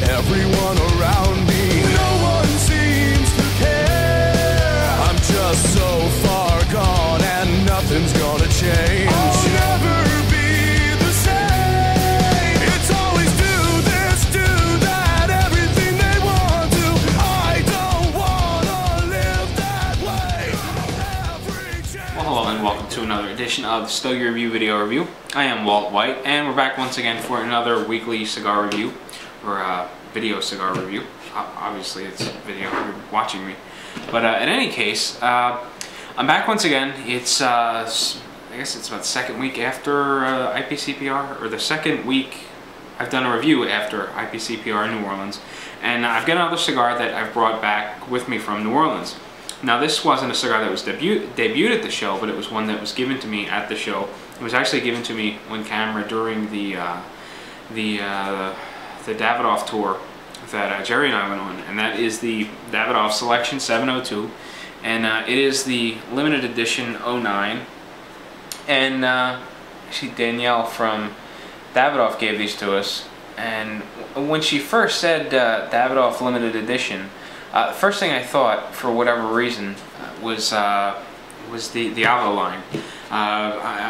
everyone around me. No one seems to care. I'm just so far gone and nothing's gonna change. I'll never be the same. It's always do this, do that, everything they want to. I don't wanna live that way. Well, hello and welcome to another edition of the Stogie Review Video Review. I am Walt White, and we're back once again for another weekly cigar review, or video cigar review. Obviously it's video, you're watching me. But in any case, I'm back once again. It's, I guess it's about the second week after IPCPR, or the second week I've done a review after IPCPR in New Orleans. And I've got another cigar that I've brought back with me from New Orleans. Now, this wasn't a cigar that was debuted at the show, but it was one that was given to me at the show. It was actually given to me on camera during the Davidoff tour that Jerry and I went on, and that is the Davidoff Seleccion 702, and it is the limited edition 09. And actually, Danielle from Davidoff gave these to us, and when she first said Davidoff limited edition, the first thing I thought, for whatever reason, was the Avo line.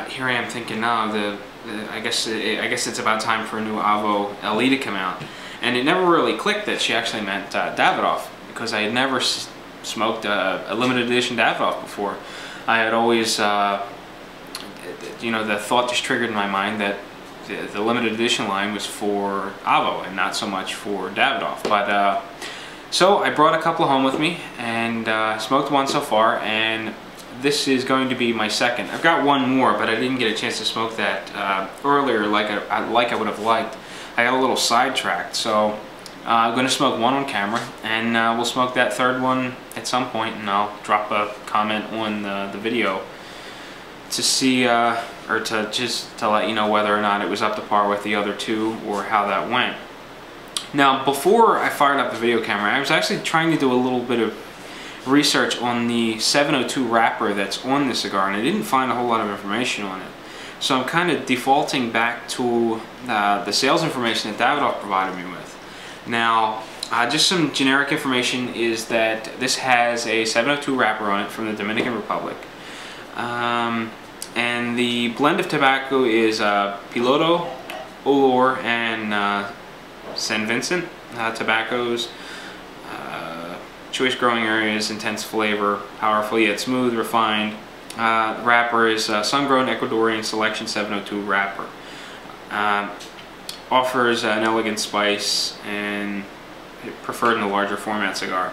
Here I am thinking, no, I guess it's about time for a new Avo LE to come out, and it never really clicked that she actually meant Davidoff, because I had never smoked a limited edition Davidoff before. I had always, you know, the thought just triggered in my mind that the limited edition line was for Avo and not so much for Davidoff. But so I brought a couple home with me, and smoked one so far, and this is going to be my second. I've got one more, but I didn't get a chance to smoke that earlier like I would have liked. I got a little sidetracked, so I'm going to smoke one on camera, and we'll smoke that third one at some point, and I'll drop a comment on the video to see, or to just to let you know whether or not it was up to par with the other two, or how that went. Now, before I fired up the video camera, I was actually trying to do a little bit of research on the 702 wrapper that's on the cigar, and I didn't find a whole lot of information on it. So I'm kind of defaulting back to the sales information that Davidoff provided me with. Now, just some generic information is that this has a 702 wrapper on it from the Dominican Republic. And the blend of tobacco is Piloto, Olor, and San Vincent tobaccos. Choice growing areas, intense flavor, powerful yet smooth, refined. The wrapper is sun-grown Ecuadorian Seleccion 702 wrapper. Offers an elegant spice and preferred in the larger format cigar.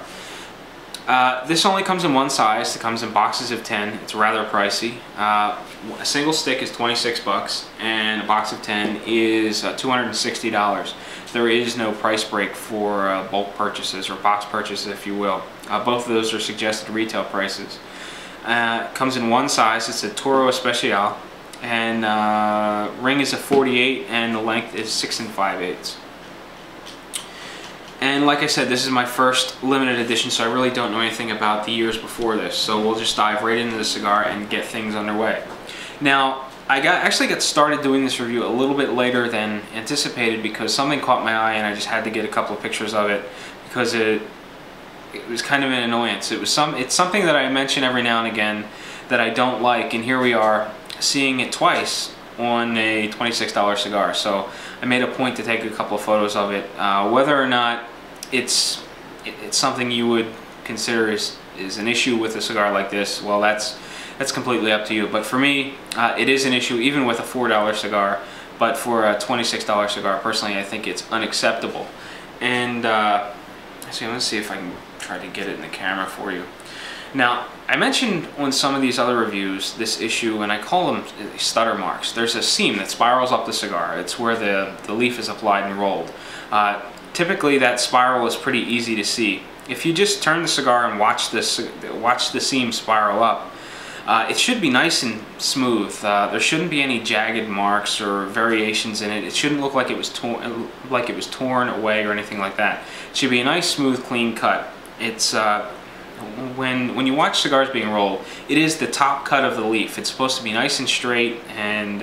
This only comes in one size. It comes in boxes of 10. It's rather pricey. A single stick is 26 bucks, and a box of 10 is $260. There is no price break for bulk purchases, or box purchases, if you will. Both of those are suggested retail prices. It comes in one size. It's a Toro Especial, and ring is a 48, and the length is 6 5/8. And like I said, this is my first limited edition, so I really don't know anything about the years before this. So we'll just dive right into the cigar and get things underway. Now, I actually got started doing this review a little bit later than anticipated, because something caught my eye and I just had to get a couple of pictures of it, because it was kind of an annoyance. It's something that I mention every now and again that I don't like, and here we are seeing it twice on a $26 cigar. So I made a point to take a couple of photos of it. Whether or not it's something you would consider is an issue with a cigar like this, well, that's completely up to you. But for me, it is an issue even with a $4 cigar. But for a $26 cigar, personally, I think it's unacceptable. And so let's see if I can try to get it in the camera for you. Now, I mentioned on some of these other reviews this issue, and I call them stutter marks. There's a seam that spirals up the cigar. It's where the leaf is applied and rolled. Typically, that spiral is pretty easy to see. If you just turn the cigar and watch the seam spiral up, it should be nice and smooth. There shouldn't be any jagged marks or variations in it. It shouldn't look like it was torn away or anything like that. It should be a nice, smooth, clean cut. It's when you watch cigars being rolled, it is the top cut of the leaf. It's supposed to be nice and straight and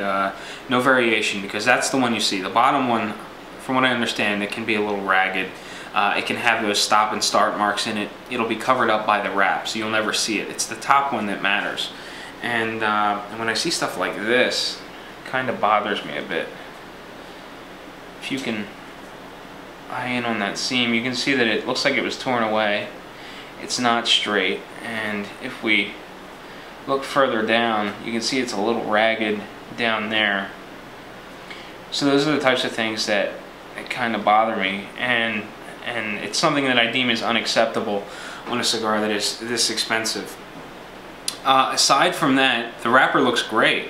no variation, because that's the one you see. The bottom one, from what I understand, it can be a little ragged. It can have those stop and start marks in it. It'll be covered up by the wrap, so you'll never see it. It's the top one that matters. And when I see stuff like this, it kind of bothers me a bit. If you can eye in on that seam, you can see that it looks like it was torn away. It's not straight, and if we look further down, you can see it's a little ragged down there. So those are the types of things that kind of bother me, and it's something that I deem as unacceptable on a cigar that is this expensive. Aside from that, the wrapper looks great.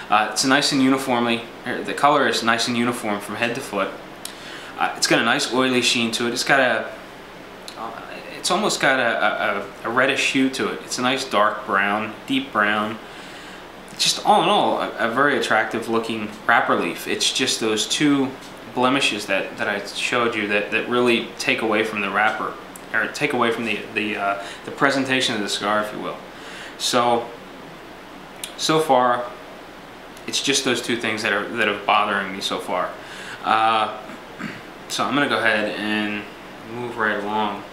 It's nice and uniformly, the color is nice and uniform from head to foot. It's got a nice oily sheen to it. It's got it's almost got a reddish hue to it. It's a nice dark brown, deep brown. Just all in all, a very attractive looking wrapper leaf. It's just those two blemishes that I showed you that really take away from the wrapper, or take away from the presentation of the cigar, if you will. So far, it's just those two things that are bothering me so far. So I'm gonna go ahead and move right along.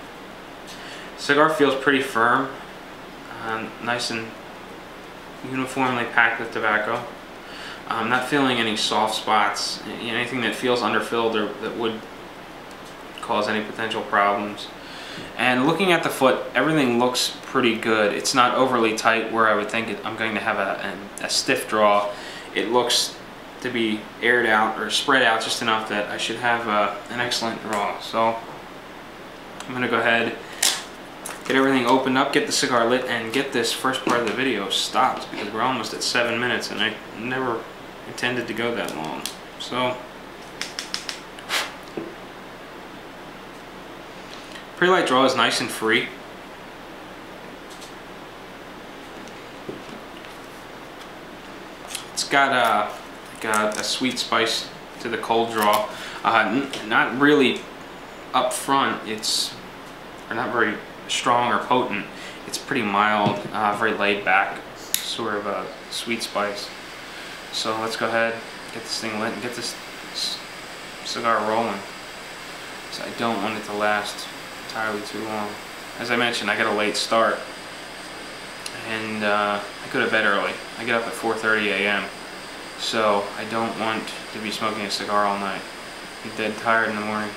Cigar feels pretty firm, nice and uniformly packed with tobacco. I'm not feeling any soft spots, anything that feels underfilled or that would cause any potential problems. And looking at the foot, everything looks pretty good. It's not overly tight where I would think I'm going to have a stiff draw. It looks to be aired out or spread out just enough that I should have an excellent draw. So I'm going to go ahead, get everything opened up, get the cigar lit, and get this first part of the video stopped, because we're almost at 7 minutes and I never intended to go that long. So pre-light draw is nice and free. It's got a sweet spice to the cold draw. Not really up front. Or not very strong or potent. It's pretty mild, very laid back, sort of a sweet spice. So let's go ahead, get this thing lit, and get this cigar rolling. So I don't want it to last entirely too long. As I mentioned, I got a late start, and I go to bed early. I get up at 4:30 a.m. So I don't want to be smoking a cigar all night. I'm dead tired in the morning.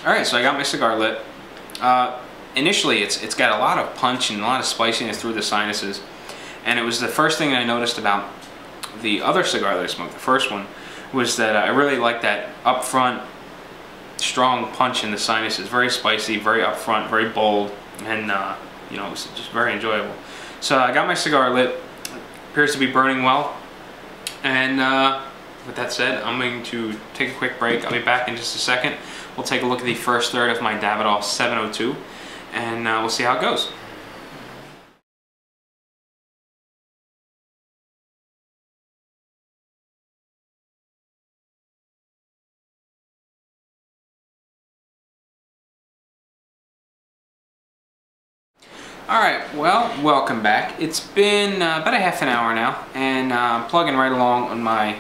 Alright, so I got my cigar lit. Initially, it's got a lot of punch and a lot of spiciness through the sinuses, and it was the first thing I noticed about the other cigar that I smoked, the first one, was that I really liked that up front, strong punch in the sinuses. Very spicy, very up front, very bold, and you know, it was just very enjoyable. So I got my cigar lit. Appears to be burning well, and with that said, I'm going to take a quick break. I'll be back in just a second. We'll take a look at the first third of my Davidoff 702, and we'll see how it goes. Alright, well, welcome back. It's been about a half an hour now, and I'm plugging right along on my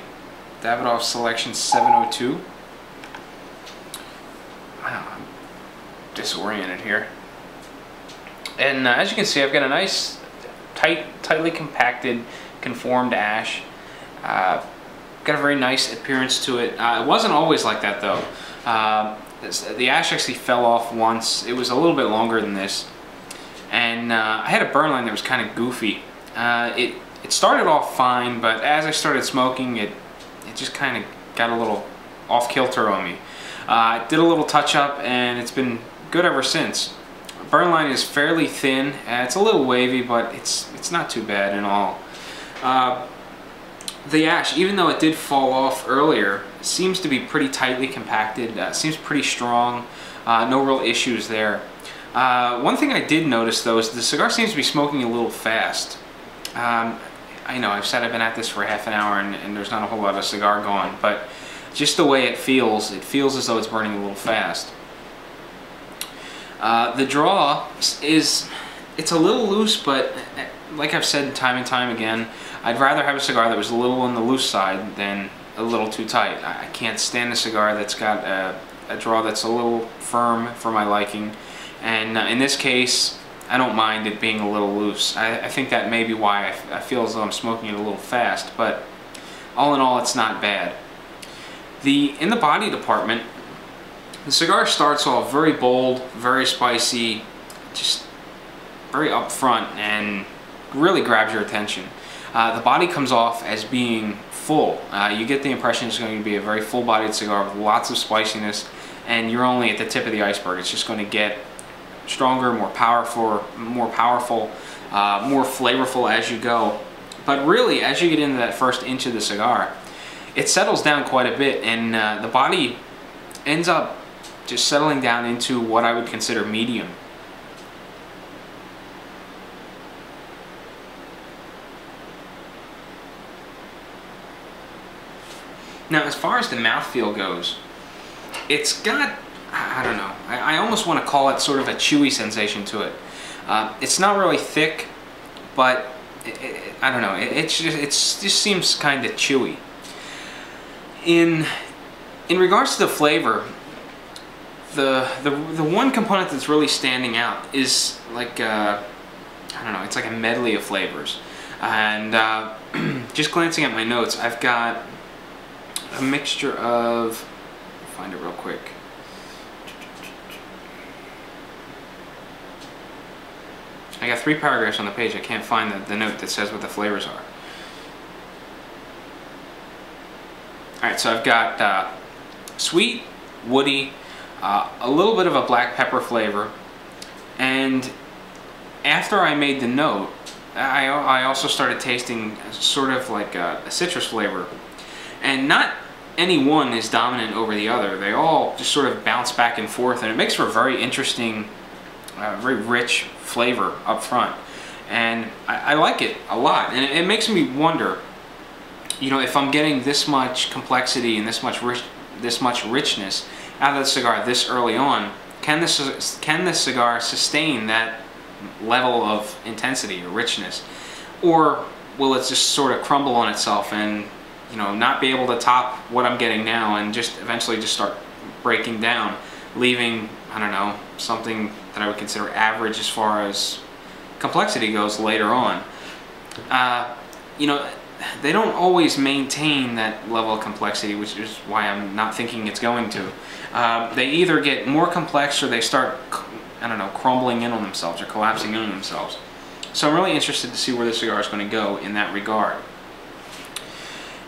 Davidoff Seleccion 702. Wow, I'm disoriented here. And as you can see, I've got a nice, tightly compacted, conformed ash. Got a very nice appearance to it. It wasn't always like that, though. The ash actually fell off once. It was a little bit longer than this. And I had a burn line that was kind of goofy. It started off fine, but as I started smoking, it just kind of got a little off kilter on me. Did a little touch up, and it's been good ever since. Burn line is fairly thin. It's a little wavy, but it's not too bad in all. The ash, even though it did fall off earlier, seems to be pretty tightly compacted. Seems pretty strong. No real issues there. One thing I did notice, though, is the cigar seems to be smoking a little fast. I I know I've said I've been at this for half an hour and there's not a whole lot of cigar going, but just the way it feels as though it's burning a little fast. The draw it's a little loose, but like I've said time and time again, I'd rather have a cigar that was a little on the loose side than a little too tight. I can't stand a cigar that's got a draw that's a little firm for my liking, and in this case I don't mind it being a little loose. I think that may be why I feel as though I'm smoking it a little fast, but all in all it's not bad. In the body department, the cigar starts off very bold, very spicy, just very upfront, and really grabs your attention. The body comes off as being full. You get the impression it's going to be a very full-bodied cigar with lots of spiciness, and you're only at the tip of the iceberg. It's just going to get stronger, more powerful, more flavorful as you go. But really, as you get into that first inch of the cigar, it settles down quite a bit, and the body ends up just settling down into what I would consider medium. Now, as far as the mouthfeel goes, it's got, I don't know, I almost want to call it sort of a chewy sensation to it. It's not really thick, but I don't know, it just seems kind of chewy. In regards to the flavor, the one component that's really standing out is like I don't know, it's like a medley of flavors. And just glancing at my notes, I've got a mixture of, I'll find it real quick. I got 3 paragraphs on the page. I can't find the note that says what the flavors are. Alright, so I've got sweet, woody, a little bit of a black pepper flavor, and after I made the note, I also started tasting sort of like a citrus flavor, and not any one is dominant over the other. They all just sort of bounce back and forth, and it makes for a very interesting, very rich flavor up front, and I like it a lot, and it makes me wonder, you know, if I'm getting this much complexity and this much richness out of the cigar this early on, can this cigar sustain that level of intensity or richness, or will it just sort of crumble on itself and, you know, not be able to top what I'm getting now and just eventually just start breaking down, leaving, I don't know, something that I would consider average as far as complexity goes later on. You know, they don't always maintain that level of complexity, which is why I'm not thinking it's going to. They either get more complex or they start, I don't know, crumbling in on themselves or collapsing in on themselves. So I'm really interested to see where this cigar is going to go in that regard.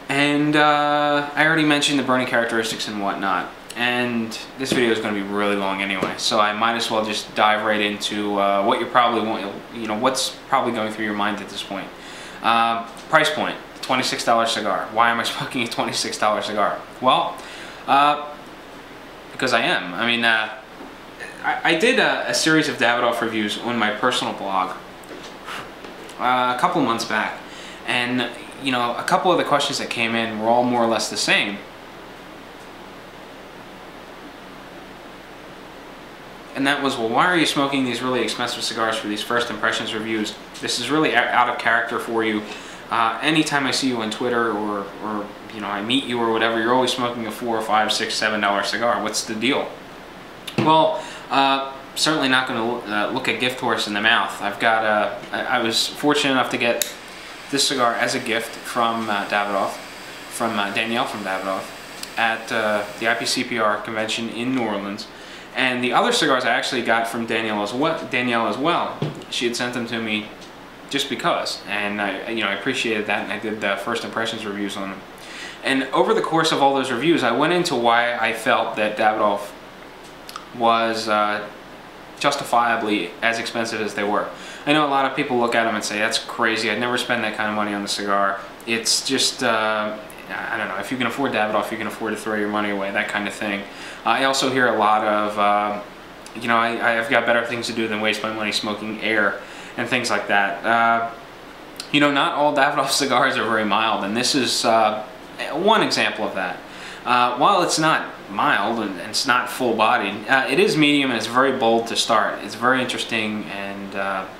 And I already mentioned the burning characteristics and whatnot, and this video is going to be really long anyway, so I might as well just dive right into what you probably want, you know, what's probably going through your mind at this point. Price point, $26 cigar. Why am I smoking a $26 cigar? Well, because I am. I mean, I did a series of Davidoff reviews on my personal blog a couple months back, and you know, a couple of the questions that came in were all more or less the same. And that was, well, why are you smoking these really expensive cigars for these first impressions reviews? This is really out of character for you. Anytime I see you on Twitter or you know, I meet you or whatever, you're always smoking a $4, $5, $6, $7 cigar. What's the deal? Well, certainly not going to look a gift horse in the mouth. I've got I was fortunate enough to get this cigar as a gift from Davidoff, from Danielle from Davidoff, at the IPCPR convention in New Orleans. And the other cigars I actually got from Danielle as well. She had sent them to me just because, and I appreciated that, and I did the first impressions reviews on them. And over the course of all those reviews, I went into why I felt that Davidoff was justifiably as expensive as they were. I know a lot of people look at them and say, that's crazy, I'd never spend that kind of money on the cigar. It's just, I don't know, if you can afford Davidoff, you can afford to throw your money away, that kind of thing. I also hear a lot of, you know, I've got better things to do than waste my money smoking air and things like that. You know, not all Davidoff cigars are very mild, and this is one example of that. While it's not mild and it's not full-bodied, it is medium and it's very bold to start. It's very interesting, and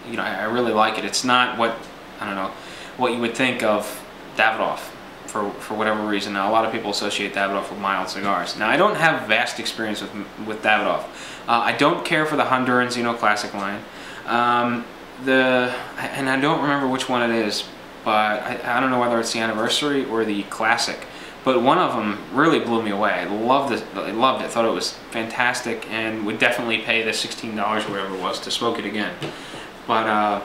you know, I really like it. It's not what, I don't know, what you would think of Davidoff for whatever reason. Now, a lot of people associate Davidoff with mild cigars. Now, I don't have vast experience with Davidoff. I don't care for the Honduran Zino Classic line. And I don't remember which one it is, but I don't know whether it's the Anniversary or the Classic. But one of them really blew me away. I loved it. I loved it. Thought it was fantastic, and would definitely pay the $16 or whatever it was to smoke it again. But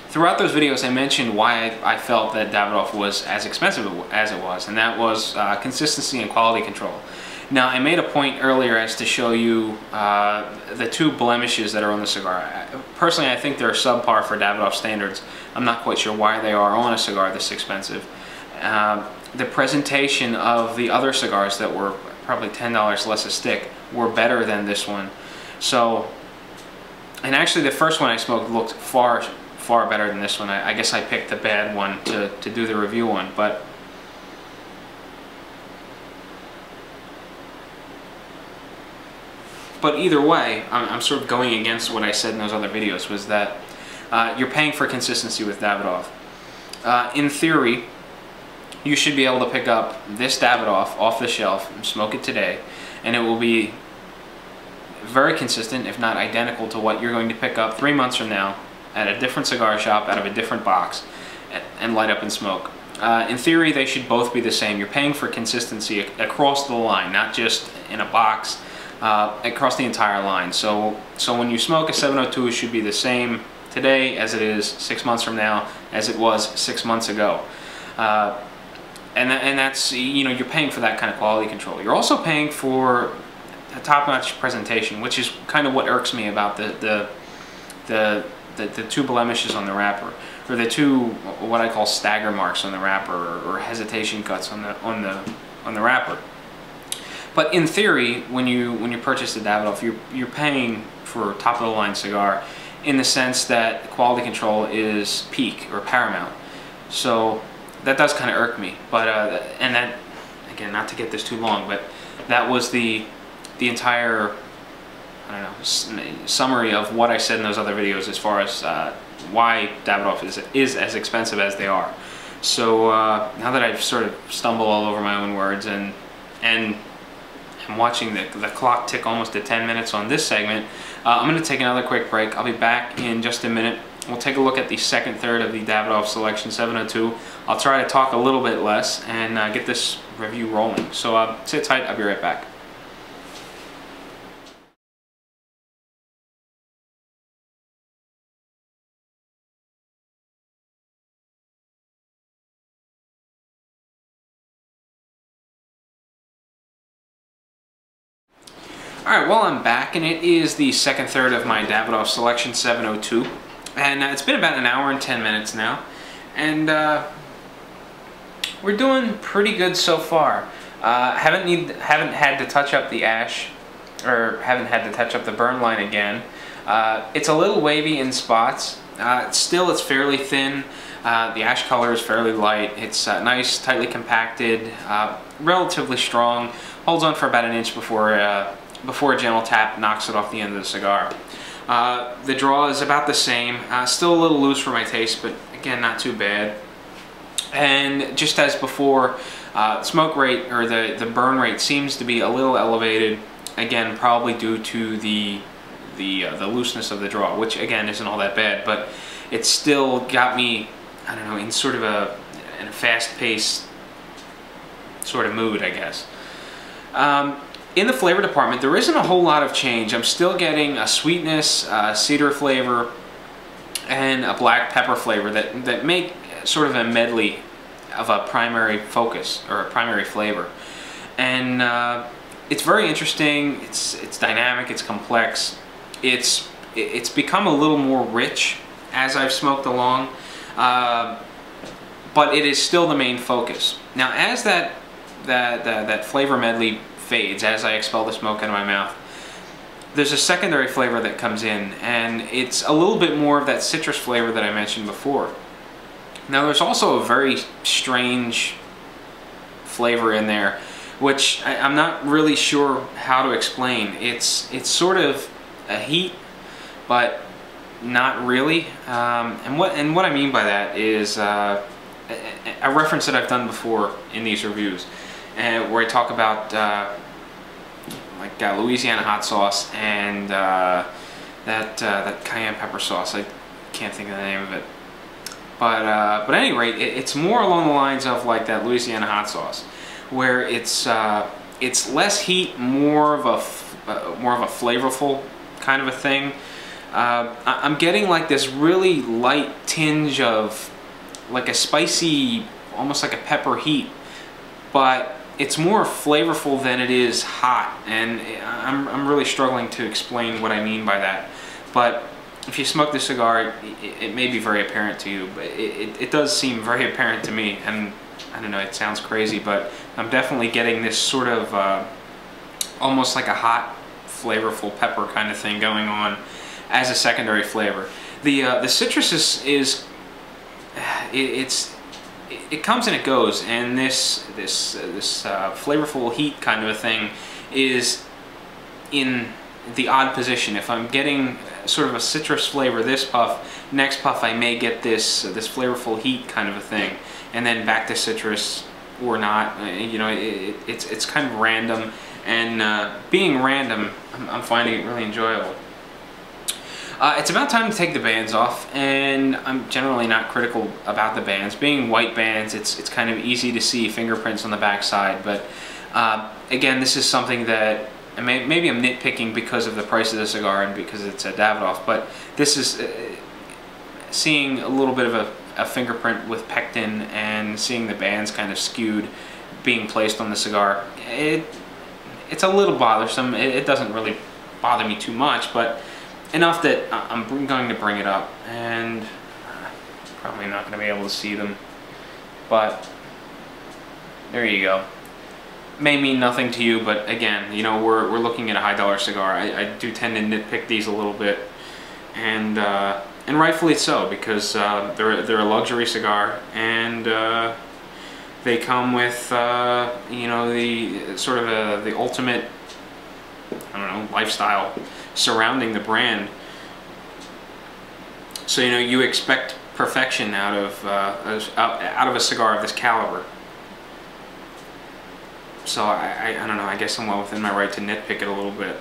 throughout those videos, I mentioned why I felt that Davidoff was as expensive as it was, and that was consistency and quality control. Now, I made a point earlier as to show you the two blemishes that are on the cigar. Personally, I think they're subpar for Davidoff standards. I'm not quite sure why they are on a cigar this expensive. The presentation of the other cigars that were probably $10 less a stick were better than this one. So, and actually the first one I smoked looked far better than this one. I guess I picked the bad one to do the review on, but either way, I'm sort of going against what I said in those other videos, was that you're paying for consistency with Davidoff. In theory, you should be able to pick up this Davidoff off the shelf and smoke it today, and it will be very consistent, if not identical, to what you're going to pick up 3 months from now at a different cigar shop out of a different box and light up and smoke. In theory, they should both be the same. You're paying for consistency across the line, not just in a box, across the entire line. So when you smoke a 702, it should be the same today as it is 6 months from now, as it was 6 months ago. And that's, you know, you're paying for that kind of quality control. You're also paying for a top-notch presentation, which is kind of what irks me about the two blemishes on the wrapper, or the two what I call stagger marks on the wrapper, or hesitation cuts on the wrapper. But in theory, when you purchase the Davidoff, you're paying for a top-of-the-line cigar, in the sense that quality control is peak or paramount. So that does kind of irk me. But and that, again, not to get this too long, but that was the entire, I don't know, summary of what I said in those other videos as far as why Davidoff is as expensive as they are. So now that I've sort of stumbled all over my own words, and I'm watching the clock tick almost to 10 minutes on this segment, I'm going to take another quick break. I'll be back in just a minute. We'll take a look at the second third of the Davidoff Selection 702. I'll try to talk a little bit less and get this review rolling. So sit tight, I'll be right back. Alright, well, I'm back, and it is the second third of my Davidoff Selection 702. And it's been about an hour and 10 minutes now. And we're doing pretty good so far. Haven't had to touch up the ash, or haven't had to touch up the burn line again. It's a little wavy in spots. Still, it's fairly thin. The ash color is fairly light. It's nice, tightly compacted, relatively strong. Holds on for about an inch before a gentle tap knocks it off the end of the cigar. The draw is about the same. Still a little loose for my taste, but again, not too bad. And just as before, smoke rate, or the burn rate, seems to be a little elevated. Again, probably due to the looseness of the draw, which again isn't all that bad, but it still got me, I don't know, in sort of in a fast-paced sort of mood, I guess. In the flavor department, there isn't a whole lot of change. I'm still getting a sweetness, cedar flavor, and a black pepper flavor that make sort of a medley of a primary focus, or a primary flavor. And it's very interesting. It's dynamic. It's complex. It's become a little more rich as I've smoked along, but it is still the main focus. Now, as that flavor medley fades, as I expel the smoke out of my mouth, there's a secondary flavor that comes in, and it's a little bit more of that citrus flavor that I mentioned before. Now there's also a very strange flavor in there, which I'm not really sure how to explain. It's sort of a heat, but not really. And what I mean by that is a reference that I've done before in these reviews, where I talk about like Louisiana hot sauce and that cayenne pepper sauce. I can't think of the name of it. But at any rate, it's more along the lines of like that Louisiana hot sauce, where it's less heat, more of a flavorful kind of a thing. I'm getting like this really light tinge of like a spicy, almost like a pepper heat, but it's more flavorful than it is hot, and I'm really struggling to explain what I mean by that. But if you smoke the cigar, it may be very apparent to you, but it does seem very apparent to me. And I don't know, it sounds crazy, but I'm definitely getting this sort of almost like a hot, flavorful pepper kind of thing going on as a secondary flavor. The citrus it comes and it goes, and this flavorful heat kind of a thing is in the odd position. If I'm getting sort of a citrus flavor this puff, next puff I may get this flavorful heat kind of a thing, and then back to citrus or not. You know, it's kind of random, and being random, I'm finding it really enjoyable. It's about time to take the bands off, and I'm generally not critical about the bands. Being white bands, it's kind of easy to see fingerprints on the back side, but again, this is something that maybe I'm nitpicking because of the price of the cigar and because it's a Davidoff, but this is seeing a little bit of a fingerprint with pectin and seeing the bands kind of skewed being placed on the cigar. It's a little bothersome. It doesn't really bother me too much, but enough that I'm going to bring it up, and probably not going to be able to see them, but there you go. May mean nothing to you, but again, you know, we're looking at a $high cigar. I do tend to nitpick these a little bit, and rightfully so, because they're a luxury cigar, and they come with you know, the sort of the ultimate, I don't know, lifestyle surrounding the brand. So you know, you expect perfection out of a cigar of this caliber. So I don't know, I guess I'm well within my right to nitpick it a little bit.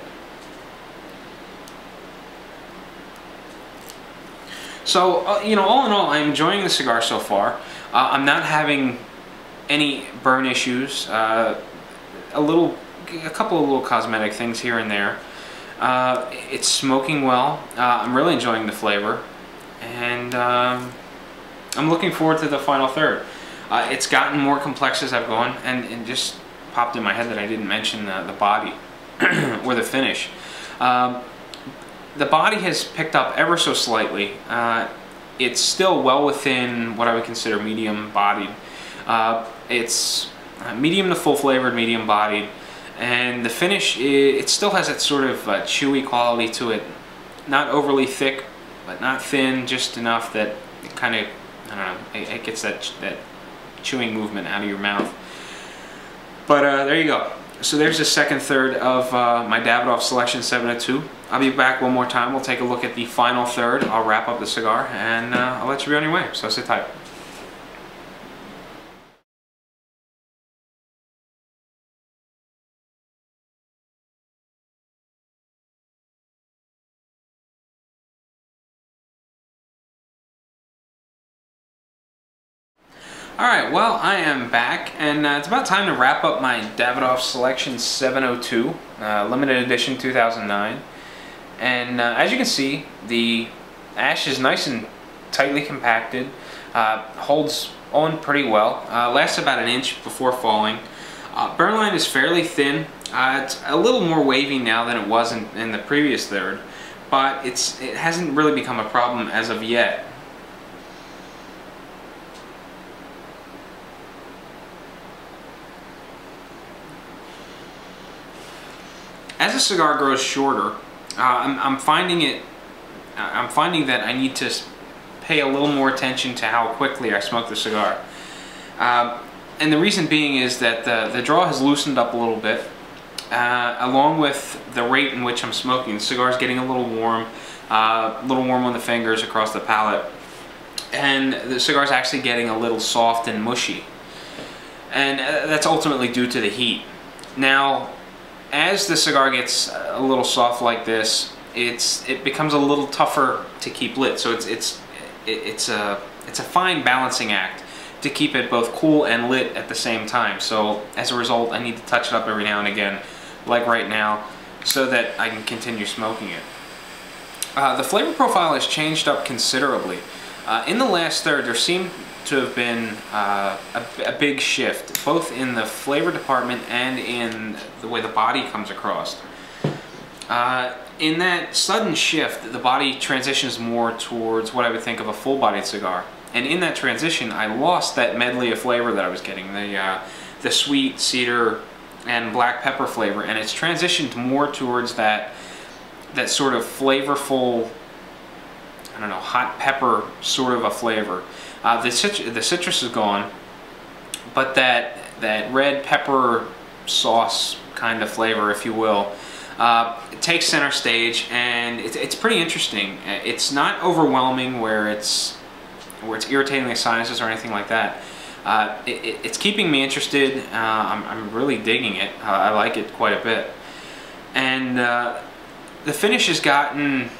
So you know, all in all, I'm enjoying the cigar so far. I'm not having any burn issues. A couple of little cosmetic things here and there. It's smoking well. I'm really enjoying the flavor, and I'm looking forward to the final third. It's gotten more complex as I've gone, and just popped in my head that I didn't mention the body or the finish. The body has picked up ever so slightly. It's still well within what I would consider medium bodied. It's medium to full flavored, medium bodied. And the finish, it still has that sort of chewy quality to it. Not overly thick, but not thin, just enough that it kind of, I don't know, it gets that chewing movement out of your mouth. But there you go. So there's the second third of my Davidoff Selection 702. I'll be back one more time. We'll take a look at the final third. I'll wrap up the cigar, and I'll let you be on your way. So sit tight. Alright, well, I am back, and it's about time to wrap up my Davidoff Selection 702, limited edition 2009. And as you can see, the ash is nice and tightly compacted, holds on pretty well, lasts about an inch before falling. Burn line is fairly thin. It's a little more wavy now than it was in the previous third, but it hasn't really become a problem as of yet. As the cigar grows shorter, I'm finding that I need to pay a little more attention to how quickly I smoke the cigar. And the reason being is that the draw has loosened up a little bit, along with the rate in which I'm smoking. The cigar is getting a little warm on the fingers, across the palate, and the cigar is actually getting a little soft and mushy. And that's ultimately due to the heat. Now, as the cigar gets a little soft like this, it becomes a little tougher to keep lit. So it's a fine balancing act to keep it both cool and lit at the same time. So as a result, I need to touch it up every now and again, like right now, so that I can continue smoking it. The flavor profile has changed up considerably. In the last third, there seemed to have been a big shift, both in the flavor department and in the way the body comes across. In that sudden shift, the body transitions more towards what I would think of a full-bodied cigar. And in that transition, I lost that medley of flavor that I was getting, the sweet cedar and black pepper flavor, and it's transitioned more towards that sort of flavorful, I don't know, hot pepper sort of a flavor. The citrus is gone, but that red pepper sauce kind of flavor, if you will, it takes center stage, and it's pretty interesting. It's not overwhelming where it's irritating the sinuses or anything like that. It's keeping me interested. I'm really digging it. I like it quite a bit, and the finish has gotten,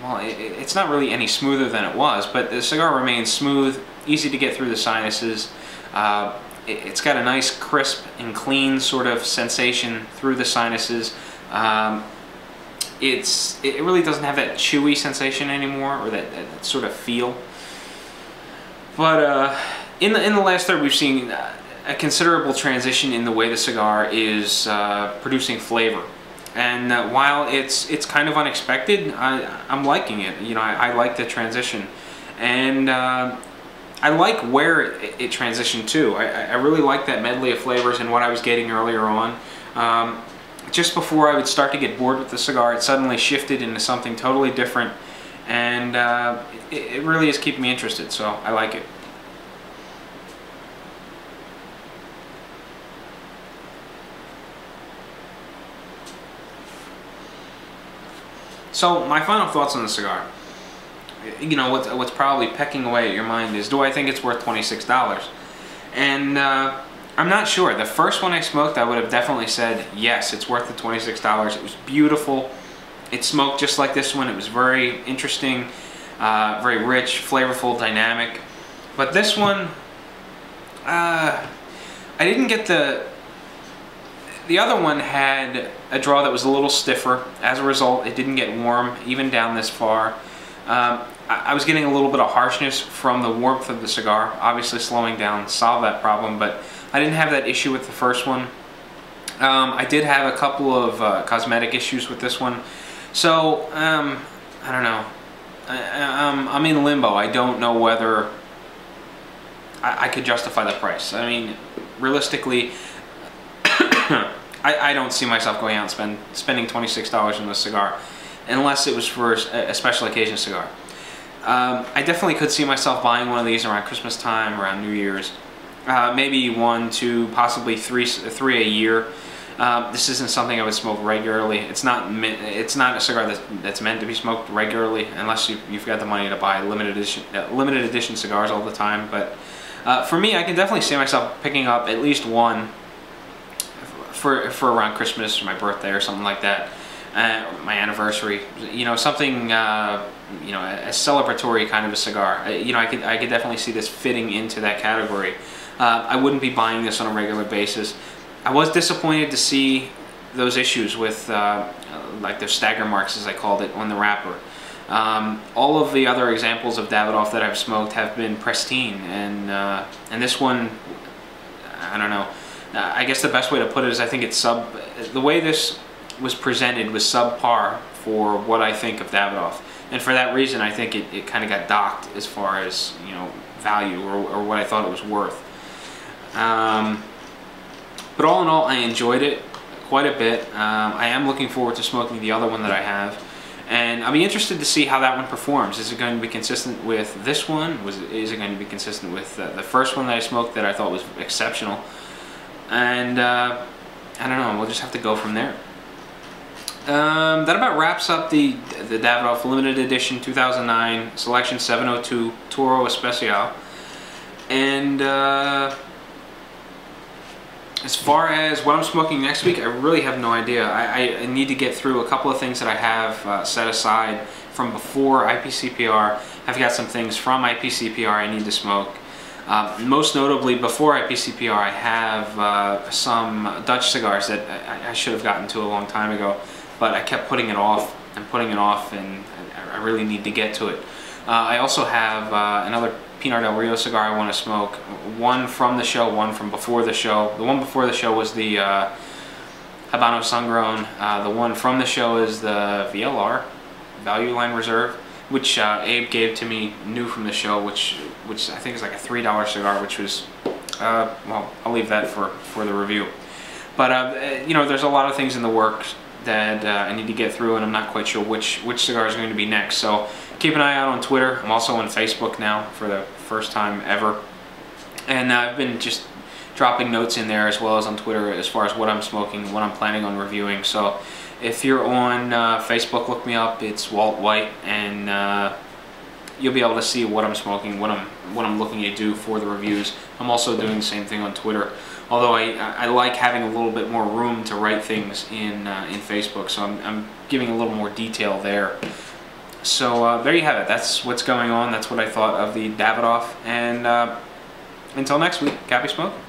well, it's not really any smoother than it was, but the cigar remains smooth, easy to get through the sinuses. It's got a nice crisp and clean sort of sensation through the sinuses. It really doesn't have that chewy sensation anymore, or that sort of feel. But in the last third, we've seen a considerable transition in the way the cigar is producing flavor. And while it's kind of unexpected, I'm liking it. You know, I like the transition, and I like where it transitioned to. I really like that medley of flavors and what I was getting earlier on. Just before I would start to get bored with the cigar, it suddenly shifted into something totally different, and it really is keeping me interested, so I like it. So my final thoughts on the cigar. You know, what's probably pecking away at your mind is, do I think it's worth $26? And I'm not sure. The first one I smoked, I would have definitely said, yes, it's worth the $26. It was beautiful. It smoked just like this one. It was very interesting, very rich, flavorful, dynamic. But this one, I didn't get the other one had a draw that was a little stiffer. As a result, it didn't get warm, even down this far. I was getting a little bit of harshness from the warmth of the cigar. Obviously, slowing down solved that problem, but I didn't have that issue with the first one. I did have a couple of cosmetic issues with this one. So, I don't know. I'm in limbo. I don't know whether I could justify the price. I mean, realistically, I don't see myself going out and spending $26 on this cigar, unless it was for a special occasion cigar. I definitely could see myself buying one of these around Christmas time, around New Year's. Maybe 1, 2, possibly three a year. This isn't something I would smoke regularly. It's not a cigar that's meant to be smoked regularly, unless you've got the money to buy limited edition cigars all the time. But for me, I can definitely see myself picking up at least one for around Christmas or my birthday or something like that, my anniversary. You know, something you know, a celebratory kind of a cigar. You know, I could definitely see this fitting into that category. I wouldn't be buying this on a regular basis. I was disappointed to see those issues with like the stagger marks, as I called it, on the wrapper. All of the other examples of Davidoff that I've smoked have been pristine, and this one, I don't know. I guess the best way to put it is, I think it's the way this was presented was subpar for what I think of Davidoff, and for that reason, I think it kind of got docked as far as, you know, value or what I thought it was worth. But all in all, I enjoyed it quite a bit. I am looking forward to smoking the other one that I have, And I'll be interested to see how that one performs. Is it going to be consistent with this one? Is it going to be consistent with the first one that I smoked that I thought was exceptional? And I don't know, we'll just have to go from there. That about wraps up the Davidoff limited edition 2009 Seleccion 702 Toro Especial. And as far as what I'm smoking next week, I really have no idea. I need to get through a couple of things that I have set aside from before IPCPR. I've got some things from IPCPR I need to smoke. Most notably, before IPCPR, I have some Dutch cigars that I should have gotten to a long time ago, but I kept putting it off and putting it off, and I really need to get to it. I also have another Pinar del Rio cigar I want to smoke. One from the show, one from before the show. The one before the show was the Habano Sungrown. The one from the show is the VLR, Value Line Reserve, which Abe gave to me new from the show, which I think is like a $3 cigar, which was, well, I'll leave that for the review. But, you know, there's a lot of things in the works that I need to get through, and I'm not quite sure which cigar is going to be next. So keep an eye out on Twitter. I'm also on Facebook now for the first time ever. And I've been just dropping notes in there as well as on Twitter as far as what I'm smoking, what I'm planning on reviewing. So if you're on Facebook, look me up. It's Walt White, and you'll be able to see what I'm smoking, what I'm looking to do for the reviews. I'm also doing the same thing on Twitter, although I like having a little bit more room to write things in Facebook, so I'm giving a little more detail there. So there you have it. That's what's going on. That's what I thought of the Davidoff. And until next week, happy smoking.